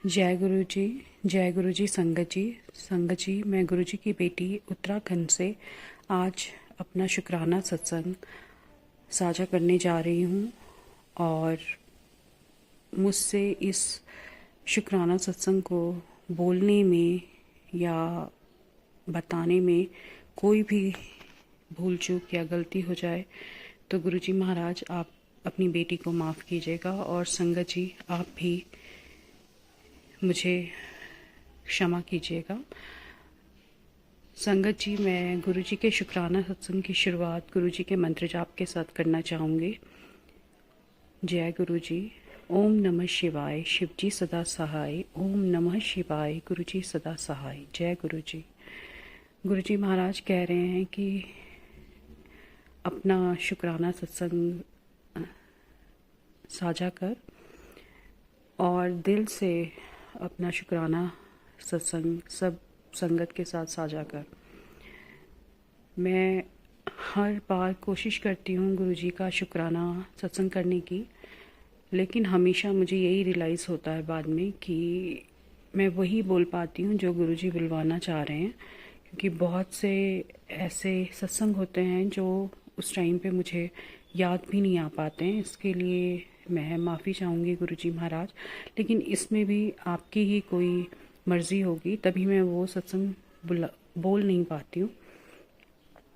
जय गुरु जी संगत जी। मैं गुरु जी की बेटी उत्तराखंड से आज अपना शुक्राना सत्संग साझा करने जा रही हूँ। और मुझसे इस शुक्राना सत्संग को बोलने में या बताने में कोई भी भूल चूक या गलती हो जाए तो गुरु जी महाराज आप अपनी बेटी को माफ़ कीजिएगा, और संगत जी आप भी मुझे क्षमा कीजिएगा। संगत जी, मैं गुरु जी के शुक्राना सत्संग की शुरुआत गुरु जी के मंत्र जाप के साथ करना चाहूँगी। जय गुरु जी। ओम नमः शिवाय, शिव जी सदा सहाय। ओम नमः शिवाय, गुरु जी सदा सहाय। जय गुरु जी। गुरु जी महाराज कह रहे हैं कि अपना शुक्राना सत्संग साझा कर और दिल से अपना शुक्राना सत्संग सब संगत के साथ साझा कर। मैं हर बार कोशिश करती हूँ गुरु जी का शुक्राना सत्संग करने की, लेकिन हमेशा मुझे यही रियलाइज़ होता है बाद में कि मैं वही बोल पाती हूँ जो गुरु जी बुलवाना चाह रहे हैं, क्योंकि बहुत से ऐसे सत्संग होते हैं जो उस टाइम पे मुझे याद भी नहीं आ पाते हैं। इसके लिए मैं माफ़ी चाहूँगी गुरु जी महाराज, लेकिन इसमें भी आपकी ही कोई मर्ज़ी होगी, तभी मैं वो सत्संग बोल नहीं पाती हूँ,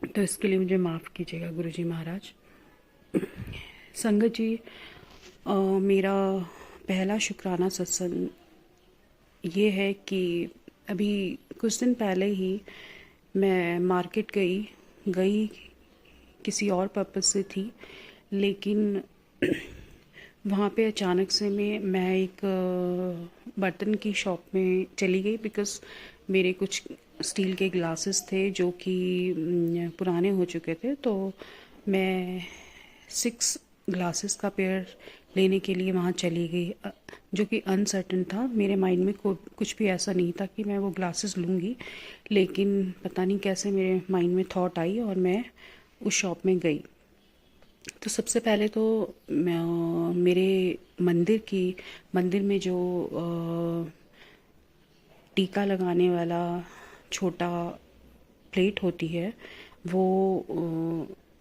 तो इसके लिए मुझे माफ़ कीजिएगा गुरु जी महाराज। संगत जी, मेरा पहला शुक्राना सत्संग ये है कि अभी कुछ दिन पहले ही मैं मार्केट गई किसी और पर्पज़ से थी, लेकिन वहाँ पे अचानक से मैं एक बर्तन की शॉप में चली गई, बिकॉज़ मेरे कुछ स्टील के ग्लासेस थे जो कि पुराने हो चुके थे। तो मैं 6 ग्लासेस का पेयर लेने के लिए वहाँ चली गई, जो कि अनसर्टन था। मेरे माइंड में कुछ भी ऐसा नहीं था कि मैं वो ग्लासेस लूँगी, लेकिन पता नहीं कैसे मेरे माइंड में थॉट आई और मैं उस शॉप में गई। तो सबसे पहले तो मेरे मंदिर में जो टीका लगाने वाला छोटा प्लेट होती है वो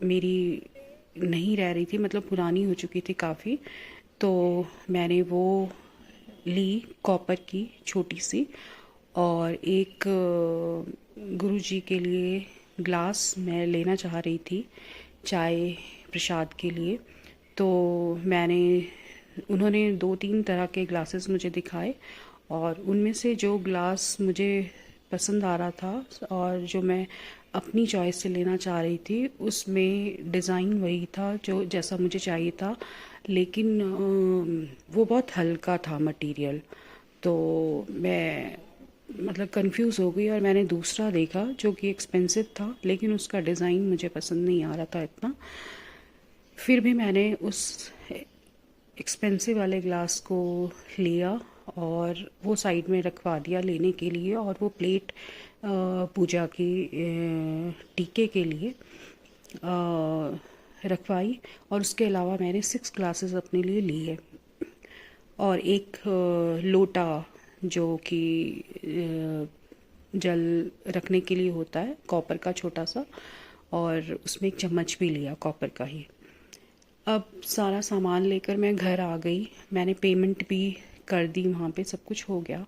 मेरी नहीं रह रही थी, मतलब पुरानी हो चुकी थी काफ़ी। तो मैंने वो ली कॉपर की छोटी सी, और एक गुरुजी के लिए ग्लास मैं लेना चाह रही थी चाय प्रसाद के लिए। तो उन्होंने 2-3 तरह के ग्लासेस मुझे दिखाए, और उनमें से जो ग्लास मुझे पसंद आ रहा था और जो मैं अपनी चॉइस से लेना चाह रही थी, उसमें डिज़ाइन वही था जो जैसा मुझे चाहिए था, लेकिन वो बहुत हल्का था मटेरियल। तो मैं मतलब कंफ्यूज हो गई और मैंने दूसरा देखा जो कि एक्सपेंसिव था, लेकिन उसका डिज़ाइन मुझे पसंद नहीं आ रहा था इतना। फिर भी मैंने उस एक्सपेंसिव वाले ग्लास को लिया और वो साइड में रखवा दिया लेने के लिए, और वो प्लेट पूजा की टीके के लिए रखवाई। और उसके अलावा मैंने 6 ग्लासेस अपने लिए लिए, और एक लोटा जो कि जल रखने के लिए होता है, कॉपर का छोटा सा, और उसमें एक चम्मच भी लिया कॉपर का ही। अब सारा सामान लेकर मैं घर आ गई, मैंने पेमेंट भी कर दी, वहाँ पे सब कुछ हो गया।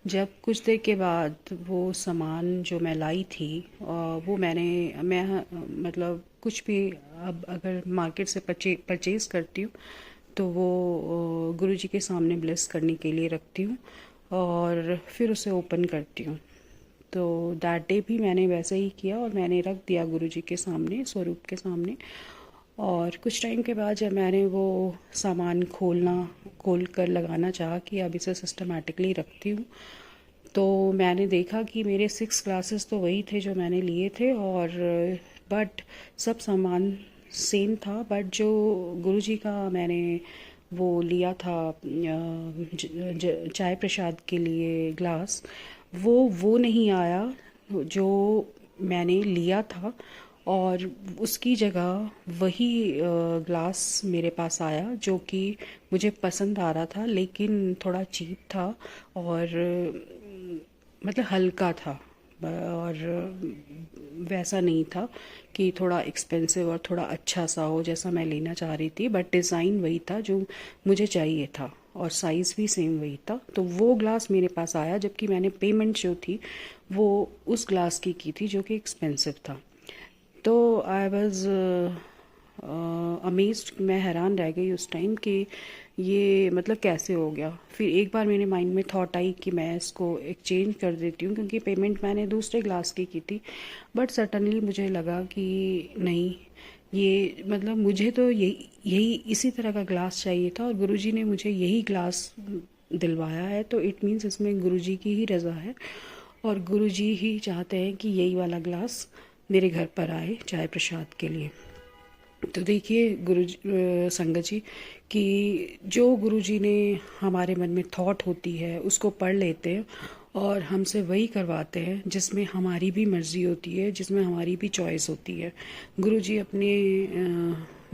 जब कुछ देर के बाद वो सामान जो मैं लाई थी वो मैं मतलब कुछ भी अब अगर मार्केट से परचेज़ करती हूँ तो वो गुरुजी के सामने ब्लेस करने के लिए रखती हूँ और फिर उसे ओपन करती हूँ। तो दैट डे भी मैंने वैसे ही किया और मैंने रख दिया गुरुजी के सामने, स्वरूप के सामने। और कुछ टाइम के बाद जब मैंने वो सामान खोल कर लगाना चाहा कि अब इसे सिस्टमेटिकली रखती हूँ, तो मैंने देखा कि मेरे 6 ग्लासेस तो वही थे जो मैंने लिए थे, और बट सब सामान सेम था। बट जो गुरुजी का मैंने वो लिया था चाय प्रसाद के लिए ग्लास, वो नहीं आया जो मैंने लिया था। और उसकी जगह वही ग्लास मेरे पास आया जो कि मुझे पसंद आ रहा था, लेकिन थोड़ा चीप था और मतलब हल्का था और वैसा नहीं था कि थोड़ा एक्सपेंसिव और थोड़ा अच्छा सा हो जैसा मैं लेना चाह रही थी, बट डिज़ाइन वही था जो मुझे चाहिए था और साइज़ भी सेम वही था। तो वो ग्लास मेरे पास आया, जबकि मैंने पेमेंट जो थी वो उस ग्लास की थी जो कि एक्सपेंसिव था। तो आई वॉज़ अमेज्ड, मैं हैरान रह गई उस टाइम कि ये मतलब कैसे हो गया। फिर एक बार मेरे माइंड में थॉट आई कि मैं इसको एक्सचेंज कर देती हूँ, क्योंकि पेमेंट मैंने दूसरे ग्लास की थी। बट सडनली मुझे लगा कि नहीं, ये मतलब मुझे तो यही यही इसी तरह का ग्लास चाहिए था और गुरुजी ने मुझे यही ग्लास दिलवाया है, तो इट मीन्स इसमें गुरुजी की ही रज़ा है और गुरुजी ही चाहते हैं कि यही वाला ग्लास मेरे घर पर आए चाय प्रसाद के लिए। तो देखिए संगत जी, कि जो गुरुजी ने हमारे मन में थॉट होती है उसको पढ़ लेते हैं और हमसे वही करवाते हैं जिसमें हमारी भी मर्ज़ी होती है, जिसमें हमारी भी चॉइस होती है। गुरुजी अपने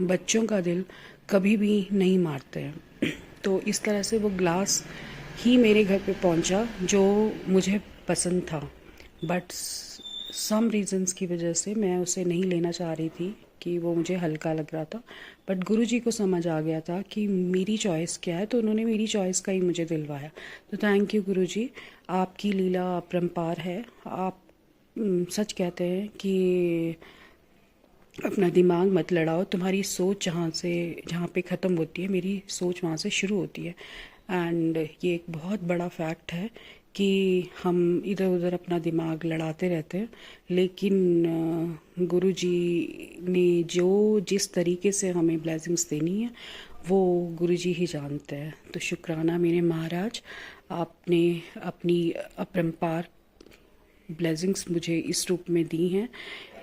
बच्चों का दिल कभी भी नहीं मारते हैं। तो इस तरह से वो ग्लास ही मेरे घर पे पहुंचा जो मुझे पसंद था, बट सम रीज़न्स की वजह से मैं उसे नहीं लेना चाह रही थी कि वो मुझे हल्का लग रहा था। बट गुरुजी को समझ आ गया था कि मेरी चॉइस क्या है, तो उन्होंने मेरी चॉइस का ही मुझे दिलवाया। तो थैंक यू गुरुजी, आपकी लीला अपरंपार है। आप सच कहते हैं कि अपना दिमाग मत लड़ाओ, तुम्हारी सोच जहाँ पे ख़त्म होती है, मेरी सोच वहाँ से शुरू होती है। एंड ये एक बहुत बड़ा फैक्ट है कि हम इधर उधर अपना दिमाग लड़ाते रहते हैं, लेकिन गुरुजी ने जो जिस तरीके से हमें ब्लेसिंग्स देनी है वो गुरुजी ही जानते हैं। तो शुक्राना मेरे महाराज, आपने अपनी अपरंपार ब्लेसिंग्स मुझे इस रूप में दी हैं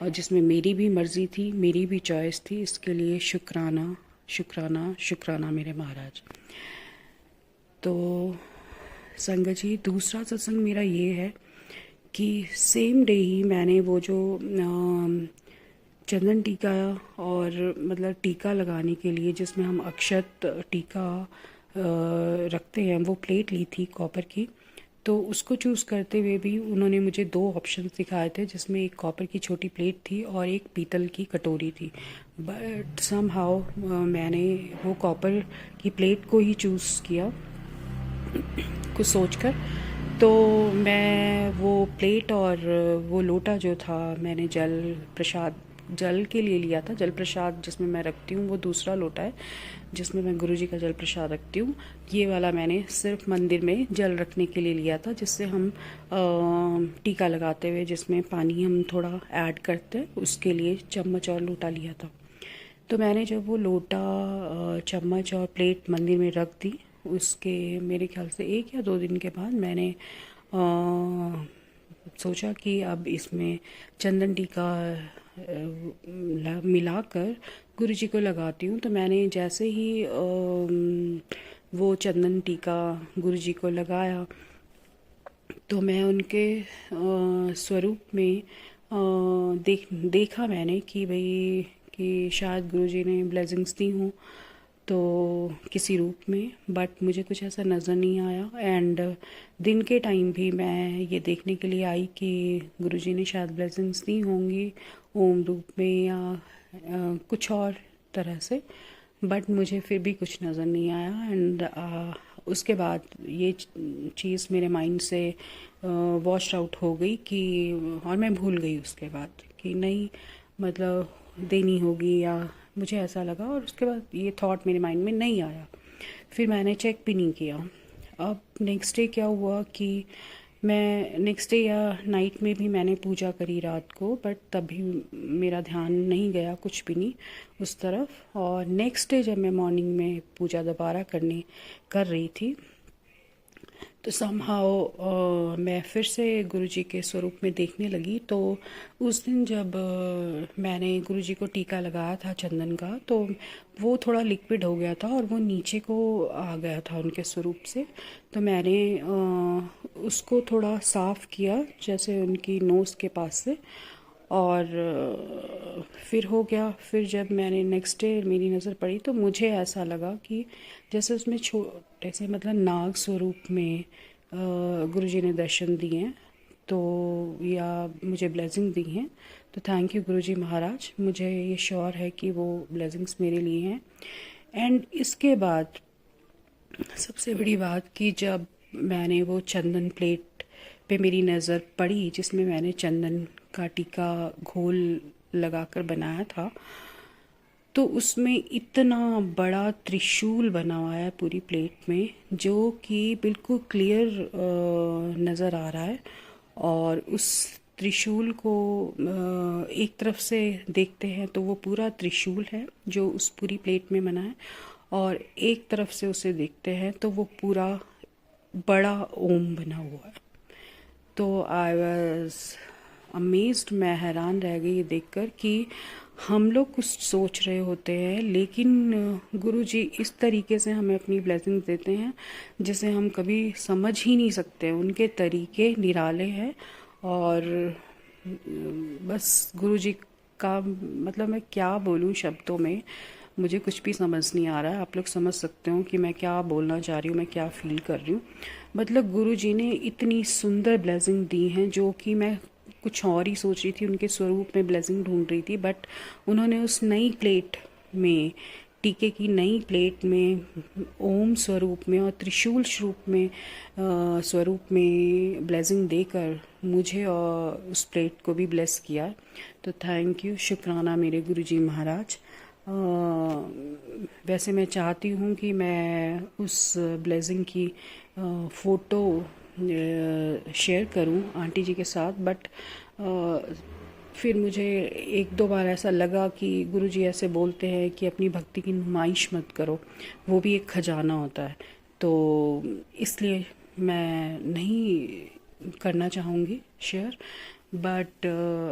और जिसमें मेरी भी मर्ज़ी थी, मेरी भी चॉइस थी। इसके लिए शुक्राना शुक्राना शुक्राना मेरे महाराज। तो संगत जी, दूसरा सत्संग मेरा ये है कि सेम डे ही मैंने वो जो चंदन टीका और मतलब टीका लगाने के लिए जिसमें हम अक्षत टीका रखते हैं, वो प्लेट ली थी कॉपर की। तो उसको चूज़ करते हुए भी उन्होंने मुझे दो ऑप्शन दिखाए थे, जिसमें एक कॉपर की छोटी प्लेट थी और एक पीतल की कटोरी थी। बट सम हाउ मैंने वो कॉपर की प्लेट को ही चूज़ किया कुछ सोचकर। तो मैं वो प्लेट और वो लोटा जो था, मैंने जल के लिए लिया था। जल प्रसाद जिसमें मैं रखती हूँ वो दूसरा लोटा है जिसमें मैं गुरुजी का जल प्रसाद रखती हूँ। ये वाला मैंने सिर्फ मंदिर में जल रखने के लिए लिया था, जिससे हम टीका लगाते हुए जिसमें पानी हम थोड़ा ऐड करते हैं, उसके लिए चम्मच और लोटा लिया था। तो मैंने जब वो लोटा चम्मच और प्लेट मंदिर में रख दी, उसके मेरे ख्याल से 1 या 2 दिन के बाद मैंने सोचा कि अब इसमें चंदन टीका मिलाकर गुरुजी को लगाती हूँ। तो मैंने जैसे ही वो चंदन टीका गुरुजी को लगाया, तो मैं उनके स्वरूप में देखा मैंने कि भाई कि शायद गुरुजी ने ब्लेसिंग्स दी हूँ तो किसी रूप में, बट मुझे कुछ ऐसा नज़र नहीं आया। एंड दिन के टाइम भी मैं ये देखने के लिए आई कि गुरुजी ने शायद ब्लेसिंग्स दी होंगी ओम रूप में या कुछ और तरह से, बट मुझे फिर भी कुछ नज़र नहीं आया। एंड उसके बाद ये चीज़ मेरे माइंड से वॉश आउट हो गई कि और मैं भूल गई उसके बाद कि नहीं, मतलब देनी होगी, या मुझे ऐसा लगा और उसके बाद ये थॉट मेरे माइंड में नहीं आया। फिर मैंने चेक भी नहीं किया। अब नेक्स्ट डे क्या हुआ कि मैं नेक्स्ट डे या नाइट में भी मैंने पूजा करी रात को, बट तभी मेरा ध्यान नहीं गया कुछ भी नहीं उस तरफ। और नेक्स्ट डे जब मैं मॉर्निंग में पूजा दोबारा कर रही थी, तो समहाउ मैं फिर से गुरुजी के स्वरूप में देखने लगी। तो उस दिन जब मैंने गुरुजी को टीका लगाया था चंदन का, तो वो थोड़ा लिक्विड हो गया था और वो नीचे को आ गया था उनके स्वरूप से। तो मैंने उसको थोड़ा साफ़ किया जैसे उनकी नोज़ के पास से, और फिर हो गया। फिर जब मैंने नेक्स्ट डे मेरी नज़र पड़ी तो मुझे ऐसा लगा कि जैसे उसमें छोटे से मतलब नाग स्वरूप में गुरुजी ने दर्शन दिए हैं, तो या मुझे ब्लेसिंग दी हैं। तो थैंक यू गुरुजी महाराज, मुझे ये श्योर है कि वो ब्लेसिंग्स मेरे लिए हैं। एंड इसके बाद सबसे बड़ी बात कि जब मैंने वो चंदन प्लेट पे मेरी नज़र पड़ी जिसमें मैंने चंदन का टीका घोल लगाकर बनाया था, तो उसमें इतना बड़ा त्रिशूल बना हुआ है पूरी प्लेट में, जो कि बिल्कुल क्लियर नज़र आ रहा है। और उस त्रिशूल को एक तरफ से देखते हैं तो वो पूरा त्रिशूल है जो उस पूरी प्लेट में बना है, और एक तरफ से उसे देखते हैं तो वो पूरा बड़ा ओम बना हुआ है। तो आई वॉज अमेज्ड, मैं हैरान रह गई ये देखकर कि हम लोग कुछ सोच रहे होते हैं, लेकिन गुरुजी इस तरीके से हमें अपनी ब्लेसिंग देते हैं जिसे हम कभी समझ ही नहीं सकते। उनके तरीके निराले हैं। और बस गुरुजी का मतलब मैं क्या बोलूँ शब्दों में, मुझे कुछ भी समझ नहीं आ रहा है। आप लोग समझ सकते हो कि मैं क्या बोलना चाह रही हूँ, मैं क्या फील कर रही हूँ। मतलब गुरुजी ने इतनी सुंदर ब्लेसिंग दी हैं जो कि मैं कुछ और ही सोच रही थी, उनके स्वरूप में ब्लेसिंग ढूंढ रही थी, बट उन्होंने उस नई प्लेट में, टीके की नई प्लेट में ओम स्वरूप में और त्रिशूल स्वरूप में स्वरूप में ब्लेसिंग देकर मुझे और उस प्लेट को भी ब्लेस किया। तो थैंक यू, शुक्राना मेरे गुरुजी महाराज। वैसे मैं चाहती हूँ कि मैं उस ब्लेसिंग की फ़ोटो शेयर करूँ आंटी जी के साथ, बट फिर मुझे एक दो बार ऐसा लगा कि गुरुजी ऐसे बोलते हैं कि अपनी भक्ति की नुमाइश मत करो, वो भी एक खजाना होता है। तो इसलिए मैं नहीं करना चाहूँगी शेयर, बट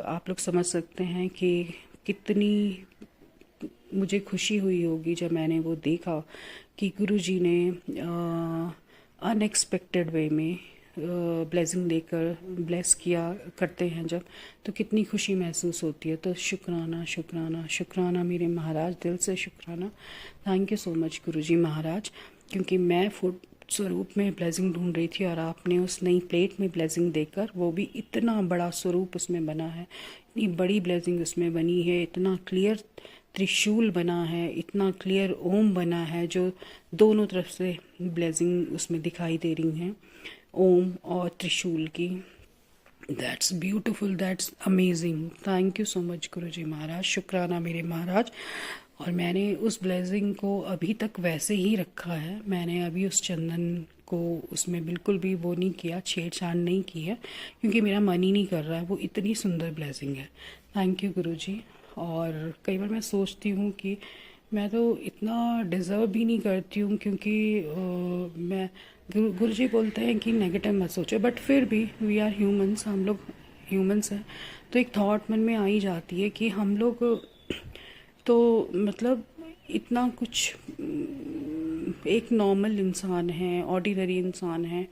आप लोग समझ सकते हैं कि कितनी मुझे खुशी हुई होगी जब मैंने वो देखा कि गुरुजी ने अनएक्सपेक्टेड वे में ब्लेसिंग देकर ब्लेस किया करते हैं जब, तो कितनी खुशी महसूस होती है। तो शुक्राना शुक्राना शुक्राना मेरे महाराज, दिल से शुक्राना। Thank you so much Guruji महाराज, क्योंकि मैं फूड स्वरूप में ब्लेसिंग ढूंढ रही थी और आपने उस नई प्लेट में ब्लेसिंग देकर, वो भी इतना बड़ा स्वरूप उसमें बना है, इतनी बड़ी ब्लेसिंग उसमें बनी है, इतना क्लियर त्रिशूल बना है, इतना क्लियर ओम बना है, जो दोनों तरफ से ब्लेसिंग उसमें दिखाई दे रही हैं ओम और त्रिशूल की। That's beautiful, that's amazing. Thank you so much Guruji Maharaj, शुक्राना मेरे महाराज। और मैंने उस ब्लेसिंग को अभी तक वैसे ही रखा है। मैंने अभी उस चंदन को उसमें बिल्कुल भी वो नहीं किया, छेड़छाड़ नहीं की है, क्योंकि मेरा मन ही नहीं कर रहा है। वो इतनी सुंदर ब्लेसिंग है। थैंक यू गुरुजी। और कई बार मैं सोचती हूँ कि मैं तो इतना डिज़र्व भी नहीं करती हूँ, क्योंकि मैं गुरुजी बोलते हैं कि नेगेटिव मत सोचो, बट फिर भी वी आर ह्यूमंस, हम लोग ह्यूमंस हैं। तो एक थॉट मन में आ ही जाती है कि हम लोग तो मतलब इतना कुछ एक नॉर्मल इंसान है, ऑर्डिनरी इंसान है,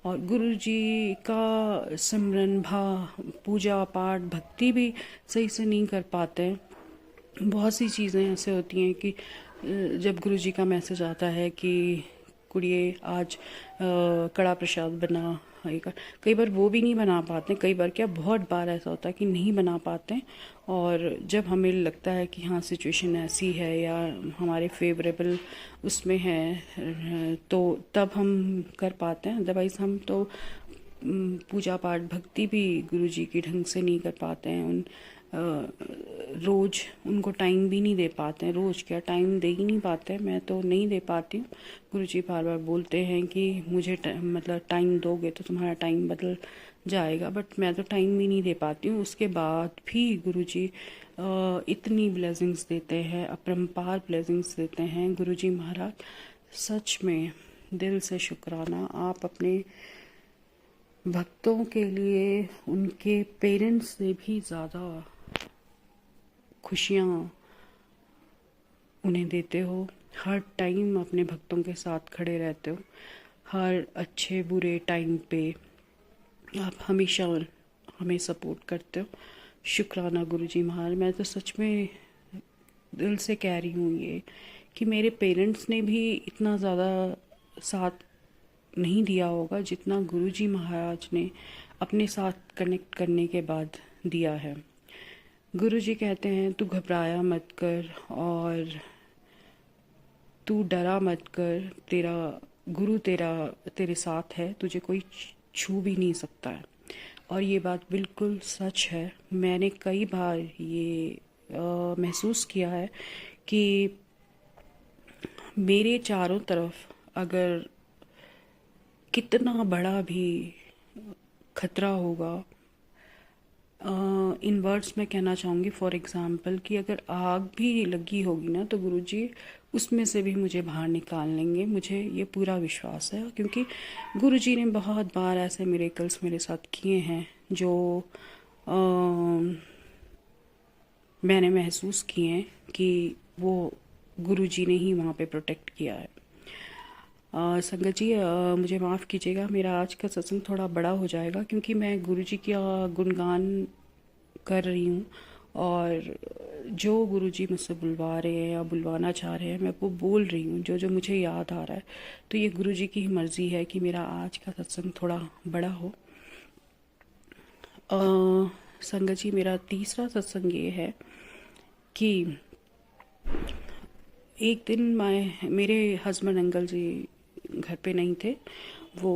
और गुरुजी का सिमरन पूजा पाठ भक्ति भी सही से नहीं कर पाते हैं। बहुत सी चीज़ें ऐसे होती हैं कि जब गुरुजी का मैसेज आता है कि कुड़िए आज कड़ा प्रसाद बना, कई बार वो भी नहीं बना पाते। कई बार क्या, बहुत बार ऐसा होता है कि नहीं बना पाते हैं, और जब हमें लगता है कि हाँ सिचुएशन ऐसी है या हमारे फेवरेबल उसमें है, तो तब हम कर पाते हैं। अदरवाइज़ हम तो पूजा पाठ भक्ति भी गुरुजी की ढंग से नहीं कर पाते हैं। रोज़ उनको टाइम भी नहीं दे पाते हैं। रोज़ क्या, टाइम दे ही नहीं पाते हैं। मैं तो नहीं दे पाती हूँ। गुरुजी बार बार बोलते हैं कि मुझे मतलब टाइम दोगे तो तुम्हारा टाइम बदल जाएगा, बट मैं तो टाइम भी नहीं दे पाती हूँ। उसके बाद भी गुरुजी इतनी ब्लेसिंग्स देते हैं, अपरंपार ब्लेसिंग्स देते हैं गुरुजी महाराज। सच में दिल से शुक्राना। आप अपने भक्तों के लिए उनके पेरेंट्स से भी ज़्यादा खुशियाँ उन्हें देते हो। हर टाइम अपने भक्तों के साथ खड़े रहते हो, हर अच्छे बुरे टाइम पे आप हमेशा हमें सपोर्ट करते हो। शुक्राना गुरुजी महाराज। मैं तो सच में दिल से कह रही हूँ ये कि मेरे पेरेंट्स ने भी इतना ज़्यादा साथ नहीं दिया होगा जितना गुरुजी महाराज ने अपने साथ कनेक्ट करने के बाद दिया है। गुरुजी कहते हैं तू घबराया मत कर और तू डरा मत कर, तेरा गुरु तेरे साथ है, तुझे कोई छू भी नहीं सकता है। और ये बात बिल्कुल सच है। मैंने कई बार ये महसूस किया है कि मेरे चारों तरफ अगर कितना बड़ा भी खतरा होगा, इन वर्ड्स में कहना चाहूँगी फॉर एग्ज़ाम्पल कि अगर आग भी लगी होगी ना तो गुरुजी उसमें से भी मुझे बाहर निकाल लेंगे। मुझे ये पूरा विश्वास है क्योंकि गुरुजी ने बहुत बार ऐसे मिरेकल्स मेरे साथ किए हैं जो मैंने महसूस किए हैं कि वो गुरुजी ने ही वहाँ पे प्रोटेक्ट किया है। संगत जी, मुझे माफ़ कीजिएगा, मेरा आज का सत्संग थोड़ा बड़ा हो जाएगा क्योंकि मैं गुरुजी का गुणगान कर रही हूँ और जो गुरुजी मुझसे बुलवा रहे हैं या बुलवाना चाह रहे हैं मैं वो बोल रही हूँ जो जो मुझे याद आ रहा है। तो ये गुरुजी की ही मर्ज़ी है कि मेरा आज का सत्संग थोड़ा बड़ा हो। संगत जी, मेरा तीसरा सत्संग ये है कि एक दिन मेरे हस्बैंड अंकल जी घर पे नहीं थे। वो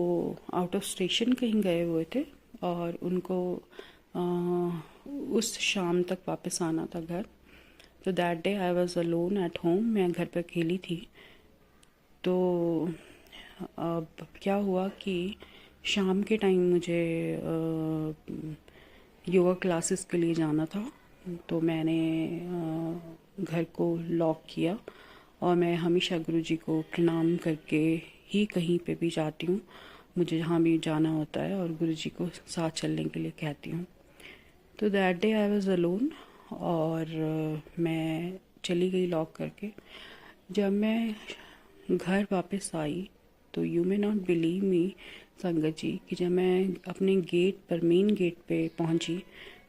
आउट ऑफ स्टेशन कहीं गए हुए थे और उनको उस शाम तक वापस आना था घर। तो that day I was alone at home. मैं घर पे अकेली थी। तो अब क्या हुआ कि शाम के टाइम मुझे योगा क्लासेस के लिए जाना था। तो मैंने घर को लॉक किया और मैं हमेशा गुरुजी को प्रणाम करके ही कहीं पे भी जाती हूँ, मुझे जहाँ भी जाना होता है, और गुरुजी को साथ चलने के लिए कहती हूँ। तो that day I was alone और मैं चली गई लॉक करके। जब मैं घर वापस आई तो you may not believe me संगत जी कि जब मैं अपने गेट पर मेन गेट पे पहुंची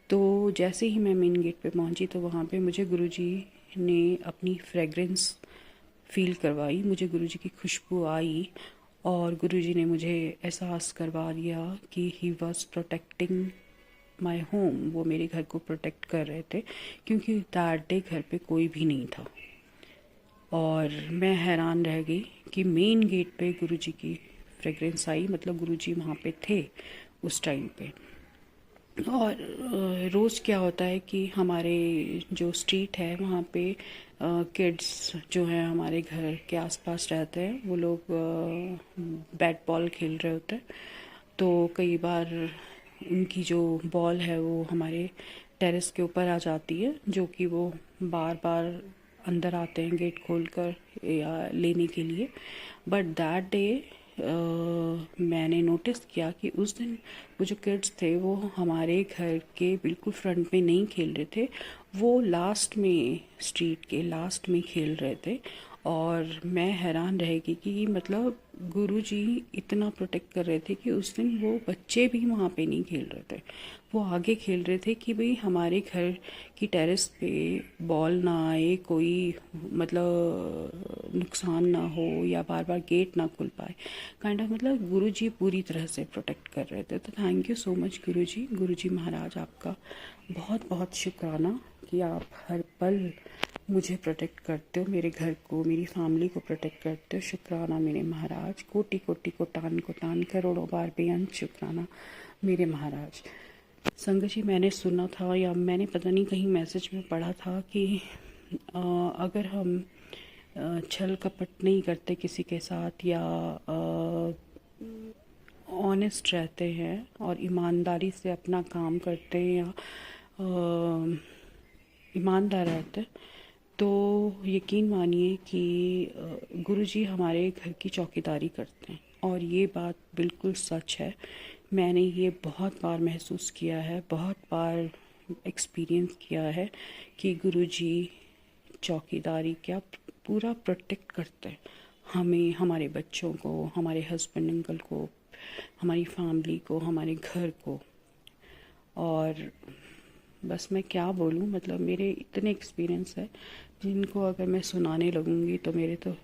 तो जैसे ही मैं मेन गेट पे पहुंची तो वहाँ पे मुझे गुरुजी ने अपनी फ्रेगरेंस फील करवाई, मुझे गुरुजी की खुशबू आई और गुरुजी ने मुझे एहसास करवा दिया कि he was protecting my home. वो मेरे घर को प्रोटेक्ट कर रहे थे क्योंकि दैट डे घर पे कोई भी नहीं था। और मैं हैरान रह गई कि मेन गेट पे गुरुजी की फ्रेगरेंस आई, मतलब गुरुजी वहाँ पे थे उस टाइम पे। और रोज़ क्या होता है कि हमारे जो स्ट्रीट है वहाँ पे किड्स जो हैं हमारे घर के आसपास रहते हैं, वो लोग बैट बॉल खेल रहे होते हैं। तो कई बार उनकी जो बॉल है वो हमारे टेरेस के ऊपर आ जाती है, जो कि वो बार बार अंदर आते हैं गेट खोलकर या लेने के लिए। बट दैट डे मैंने नोटिस किया कि उस दिन वो जो किड्स थे वो हमारे घर के बिल्कुल फ्रंट में नहीं खेल रहे थे, वो लास्ट में स्ट्रीट के लास्ट में खेल रहे थे। और मैं हैरान रह गई कि मतलब गुरुजी इतना प्रोटेक्ट कर रहे थे कि उस दिन वो बच्चे भी वहाँ पे नहीं खेल रहे थे, वो आगे खेल रहे थे कि भाई हमारे घर की टेरेस पे बॉल ना आए, कोई मतलब नुकसान ना हो या बार बार गेट ना खुल पाए। काइंड ऑफ मतलब गुरुजी पूरी तरह से प्रोटेक्ट कर रहे थे। तो थैंक यू सो मच गुरुजी। गुरुजी महाराज, आपका बहुत बहुत शुक्राना कि आप हर पल मुझे प्रोटेक्ट करते हो, मेरे घर को, मेरी फैमिली को प्रोटेक्ट करते हो। शुक्राना मेरे महाराज, कोटि कोटि कोटान करोड़ों बार बेअंत शुक्राना मेरे महाराज। संगत जी, मैंने सुना था या मैंने पता नहीं कहीं मैसेज में पढ़ा था कि अगर हम छल कपट नहीं करते किसी के साथ या ऑनेस्ट रहते हैं और ईमानदारी से अपना काम करते हैं या ईमानदार रहते हैं, तो यकीन मानिए कि गुरुजी हमारे घर की चौकीदारी करते हैं। और ये बात बिल्कुल सच है। मैंने ये बहुत बार महसूस किया है, बहुत बार एक्सपीरियंस किया है कि गुरुजी चौकीदारी क्या पूरा प्रोटेक्ट करते हैं हमें, हमारे बच्चों को, हमारे हस्बैंड अंकल को, हमारी फैमिली को, हमारे घर को। और बस मैं क्या बोलूँ, मतलब मेरे इतने एक्सपीरियंस है जिनको अगर मैं सुनाने लगूँगी तो मेरे तो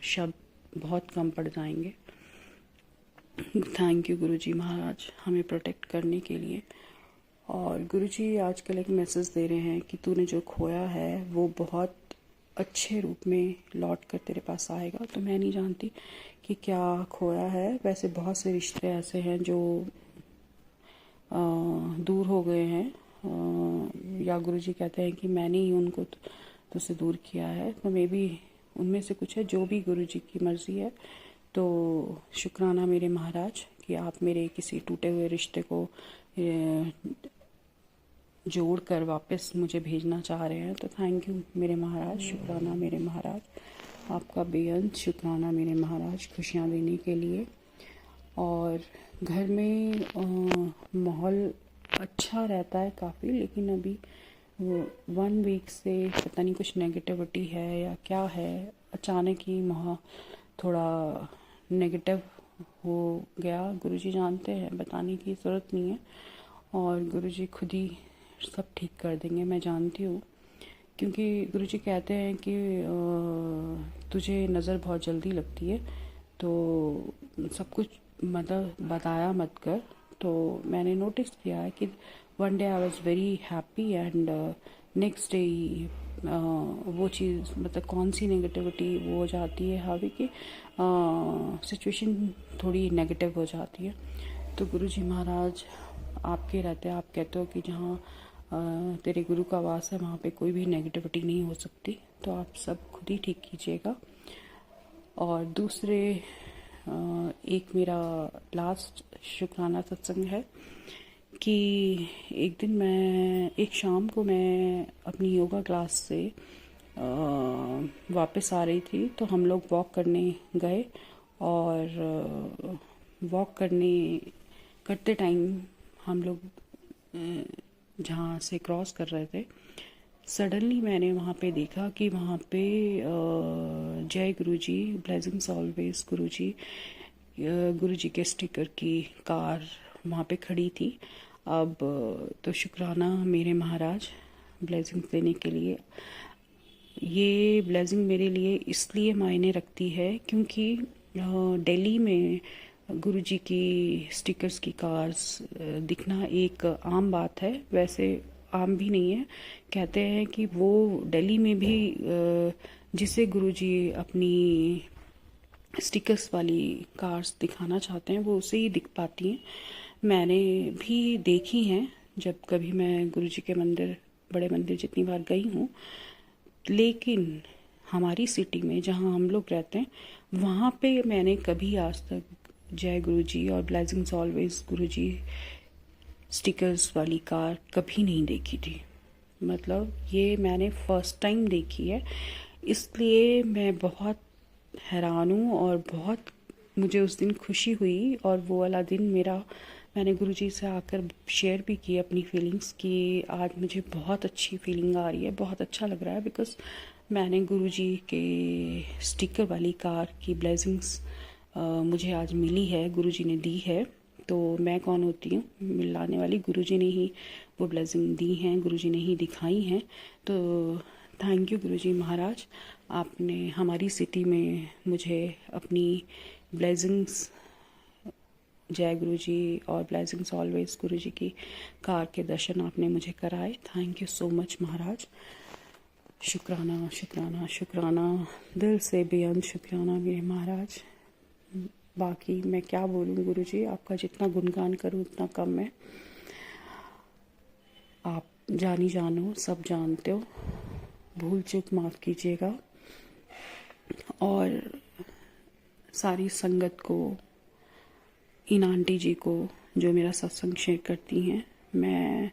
शब्द बहुत कम पड़ जाएंगे। थैंक यू गुरुजी महाराज हमें प्रोटेक्ट करने के लिए। और गुरुजी आजकल एक मैसेज दे रहे हैं कि तूने जो खोया है वो बहुत अच्छे रूप में लौट कर तेरे पास आएगा। तो मैं नहीं जानती कि क्या खोया है। वैसे बहुत से रिश्ते ऐसे हैं जो दूर हो गए हैं, या गुरुजी कहते हैं कि मैंने ही उनको तुझसे दूर किया है। तो मे बी उनमें से कुछ है, जो भी गुरुजी की मर्ज़ी है। तो शुक्राना मेरे महाराज कि आप मेरे किसी टूटे हुए रिश्ते को जोड़ कर वापस मुझे भेजना चाह रहे हैं। तो थैंक यू मेरे महाराज, शुक्राना मेरे महाराज, आपका बेअंत शुक्राना मेरे महाराज खुशियाँ देने के लिए। और घर में माहौल अच्छा रहता है काफ़ी, लेकिन अभी 1 वीक से पता नहीं कुछ नेगेटिविटी है या क्या है। अचानक ही माहौल थोड़ा नेगेटिव हो गया। गुरुजी जानते हैं, बताने की ज़रूरत नहीं है, और गुरुजी खुद ही सब ठीक कर देंगे, मैं जानती हूँ। क्योंकि गुरुजी कहते हैं कि तुझे नज़र बहुत जल्दी लगती है, तो सब कुछ मतलब बताया मत कर। तो मैंने नोटिस किया है कि one day I was very happy and next day वो चीज़ मतलब कौन सी नेगेटिविटी वो हो जाती है हावी की सिचुएशन थोड़ी नेगेटिव हो जाती है। तो गुरुजी महाराज आपके रहते आप कहते हो कि जहाँ तेरे गुरु का वास है वहाँ पे कोई भी नेगेटिविटी नहीं हो सकती। तो आप सब खुद ही ठीक कीजिएगा। और दूसरे एक मेरा लास्ट शुक्राना सत्संग है कि एक दिन एक शाम को मैं अपनी योगा क्लास से वापस आ रही थी। तो हम लोग वॉक करने गए, और वॉक करते टाइम हम लोग जहाँ से क्रॉस कर रहे थे, सडनली मैंने वहाँ पे देखा कि वहाँ पे जय गुरुजी, ब्लेसिंग्स ऑलवेज गुरुजी, गुरुजी के स्टिकर की कार वहाँ पे खड़ी थी। अब तो शुक्राना मेरे महाराज ब्लेसिंग्स देने के लिए। ये ब्लेसिंग मेरे लिए इसलिए मायने रखती है क्योंकि दिल्ली में गुरुजी की स्टिकर्स की कार्स दिखना एक आम बात है। वैसे आम भी नहीं है, कहते हैं कि वो दिल्ली में भी जिसे गुरुजी अपनी स्टिकर्स वाली कार्स दिखाना चाहते हैं वो उसे ही दिख पाती हैं। मैंने भी देखी हैं जब कभी मैं गुरुजी के मंदिर, बड़े मंदिर जितनी बार गई हूँ। लेकिन हमारी सिटी में जहाँ हम लोग रहते हैं वहाँ पे मैंने कभी आज तक जय गुरुजी और ब्लेसिंग्स ऑलवेज गुरुजी स्टिकर्स वाली कार कभी नहीं देखी थी। मतलब ये मैंने फर्स्ट टाइम देखी है, इसलिए मैं बहुत हैरान हूँ और बहुत मुझे उस दिन खुशी हुई। और वो वाला दिन मैंने गुरुजी से आकर शेयर भी की अपनी फीलिंग्स कि आज मुझे बहुत अच्छी फीलिंग आ रही है, बहुत अच्छा लग रहा है, बिकॉज़ मैंने गुरुजी के स्टिकर वाली कार की ब्लेसिंग्स मुझे आज मिली है, गुरुजी ने दी है। तो मैं कौन होती हूँ मिलाने वाली, गुरुजी ने ही वो ब्लेसिंग दी हैं, गुरुजी ने ही दिखाई हैं। तो थैंक यू गुरुजी महाराज, आपने हमारी सिटी में मुझे अपनी ब्लेसिंग्स जय गुरुजी और ब्लेसिंग्स ऑलवेज गुरुजी की कार के दर्शन आपने मुझे कराए। थैंक यू सो मच महाराज, शुक्राना शुक्राना शुक्राना, दिल से बेअंत शुक्राना मेरे महाराज। बाकी मैं क्या बोलूँ गुरुजी, आपका जितना गुणगान करूँ उतना कम है। आप जानी जानो, सब जानते हो, भूल चूक माफ़ कीजिएगा। और सारी संगत को, इन आंटी जी को जो मेरा सत्संग शेयर करती हैं, मैं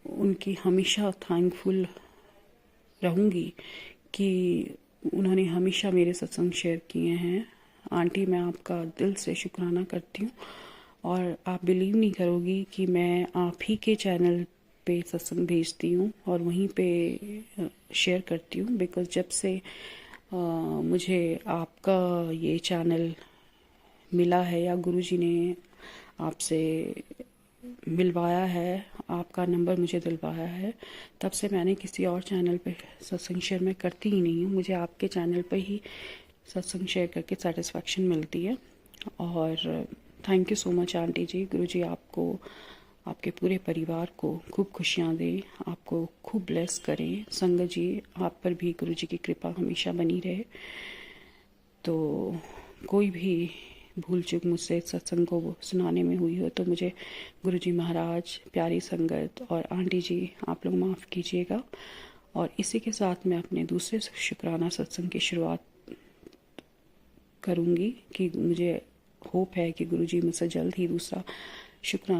उनकी हमेशा थैंकफुल रहूँगी कि उन्होंने हमेशा मेरे सत्संग शेयर किए हैं। आंटी मैं आपका दिल से शुक्राना करती हूँ। और आप बिलीव नहीं करोगी कि मैं आप ही के चैनल पे सत्संग भेजती हूँ और वहीं पे शेयर करती हूँ। बिकॉज़ जब से मुझे आपका ये चैनल मिला है या गुरुजी ने आपसे मिलवाया है, आपका नंबर मुझे दिलवाया है, तब से मैंने किसी और चैनल पे सत्संग शेयर मैं करती ही नहीं हूँ। मुझे आपके चैनल पे ही सत्संग शेयर करके सेटिस्फेक्शन मिलती है। और thank you so much aunty ji. Guru ji आपको, आपके पूरे परिवार को खूब खुशियाँ दें, आपको खूब ब्लेस करें। संगत जी आप पर भी गुरु जी की कृपा हमेशा बनी रहे। तो कोई भी भूल चूक मुझसे सत्संग को सुनाने में हुई हो तो मुझे गुरु जी महाराज, प्यारी संगत और आंटी जी आप लोग माफ़ कीजिएगा। और इसी के साथ मैं अपने दूसरे शुक्राना सत्संग की शुरुआत करूँगी कि मुझे होप है कि गुरु जी मुझसे जल्द ही दूसरा शुक्राना